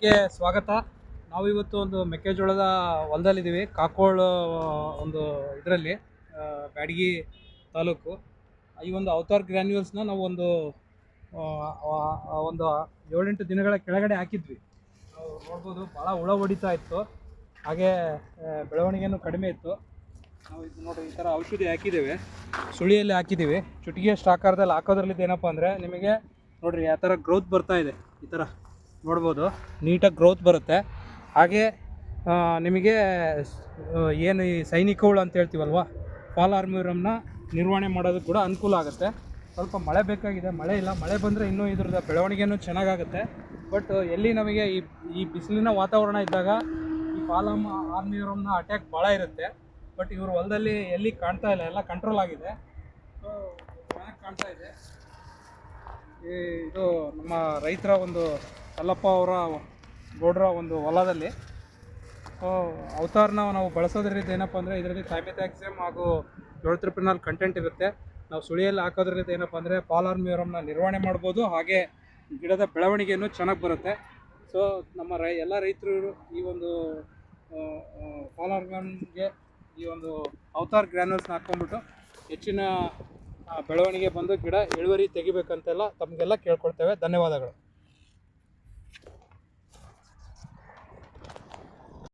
ಗೆ ಸ್ವಾಗತ. ನಾವು ಇವತ್ತು ಒಂದು ಮೆಕ್ಕೆಜೋಳದ ಹೊಲದಲ್ಲಿದ್ದೀವಿ. ಕಾಕೋಳ್ ಒಂದು ಇದರಲ್ಲಿ ಬ್ಯಾಡಗಿ ತಾಲೂಕು. ಈ ಒಂದು ಅವತಾರ್ ಗ್ರ್ಯಾನ್ಯೂಲ್ಸ್ನ ನಾವು ಒಂದು 7-8 ದಿನಗಳ ಕೆಳಗಡೆ ಹಾಕಿದ್ವಿ. ನಾವು ನೋಡ್ಬೋದು ಭಾಳ ಹುಳ ಹೊಡಿತಾ ಇತ್ತು, ಹಾಗೆ ಬೆಳವಣಿಗೆನೂ ಕಡಿಮೆ ಇತ್ತು. ನಾವು ಇದು ನೋಡಿರಿ, ಈ ಥರ ಔಷಧಿ ಹಾಕಿದ್ದೇವೆ, ಸುಳಿಯಲ್ಲಿ ಹಾಕಿದ್ದೀವಿ. ಚುಟಿಗೆಯಷ್ಟು ಆಕಾರದಲ್ಲಿ ಹಾಕೋದ್ರಲ್ಲಿದ್ದು ಏನಪ್ಪ ಅಂದರೆ ನಿಮಗೆ ನೋಡಿರಿ ಯಾವ ಥರ ಗ್ರೋತ್ ಬರ್ತಾ ಇದೆ. ಈ ಥರ ನೋಡ್ಬೋದು, ನೀಟಾಗಿ ಗ್ರೋತ್ ಬರುತ್ತೆ. ಹಾಗೆ ನಿಮಗೆ ಏನು ಈ ಸೈನಿಕ ಹುಳು ಅಂತ ಹೇಳ್ತೀವಲ್ವ, ಫಾಲ್ ಆರ್ಮಿವರಮ್ನ ನಿರ್ವಹಣೆ ಮಾಡೋದಕ್ಕೆ ಕೂಡ ಅನುಕೂಲ ಆಗುತ್ತೆ. ಸ್ವಲ್ಪ ಮಳೆ ಬೇಕಾಗಿದೆ, ಮಳೆ ಇಲ್ಲ. ಮಳೆ ಬಂದರೆ ಇನ್ನೂ ಇದ್ರದ್ದು ಬೆಳವಣಿಗೆನೂ ಚೆನ್ನಾಗಾಗುತ್ತೆ. ಬಟ್ ಎಲ್ಲಿ ನಮಗೆ ಈ ಬಿಸಿಲಿನ ವಾತಾವರಣ ಇದ್ದಾಗ ಈ ಫಾಲ್ ಆರ್ಮಿವರಮ್ನ ಅಟ್ಯಾಕ್ ಭಾಳ ಇರುತ್ತೆ. ಬಟ್ ಇವ್ರ ಹೊಲದಲ್ಲಿ ಎಲ್ಲಿ ಕಾಣ್ತಾ ಇಲ್ಲ, ಎಲ್ಲ ಕಂಟ್ರೋಲ್ ಆಗಿದೆ. ಸೊ ಚೆನ್ನಾಗಿ ಕಾಣ್ತಾ ಇದೆ. ಇದು ನಮ್ಮ ರೈತರ ಒಂದು ಕಲ್ಲಪ್ಪ ಅವರ ಗೌಡ್ರ ಒಂದು ಹೊಲದಲ್ಲಿ. ಅವತಾರನ ನಾವು ಬಳಸೋದ್ರಿಂದ ಏನಪ್ಪ ಅಂದರೆ ಇದರಲ್ಲಿ ಥೈಮೆಥಾಕ್ಸಮ್ ಹಾಗೂ ಕ್ಲೋರ್ತ್ರಿಪಿನಾಲ್ ಕಂಟೆಂಟ್ ಇರುತ್ತೆ. ನಾವು ಸುಳಿಯಲ್ಲಿ ಹಾಕೋದ್ರಿಂದ ಏನಪ್ಪ ಅಂದರೆ ಫಾಲ್ ಆರ್ಮಿವರಮ್ನ ನಿರ್ವಹಣೆ ಮಾಡ್ಬೋದು, ಹಾಗೆ ಗಿಡದ ಬೆಳವಣಿಗೆಯೂ ಚೆನ್ನಾಗಿ ಬರುತ್ತೆ. ಸೊ ನಮ್ಮ ಎಲ್ಲ ರೈತರು ಈ ಒಂದು ಫಾಲ್ ಆರ್ಮಿವರಮ್ಗೆ ಈ ಒಂದು ಅವತಾರ್ ಗ್ರ್ಯಾನ್ಯೂಲ್ಸ್ನ ಹಾಕ್ಕೊಂಡ್ಬಿಟ್ಟು ಹೆಚ್ಚಿನ ಬೆಳವಣಿಗೆ ಬಂದು ಗಿಡ ಇಳುವರಿ ತೆಗಿಬೇಕಂತೆಲ್ಲ ತಮಗೆಲ್ಲ ಕೇಳ್ಕೊಳ್ತೇವೆ. ಧನ್ಯವಾದಗಳು.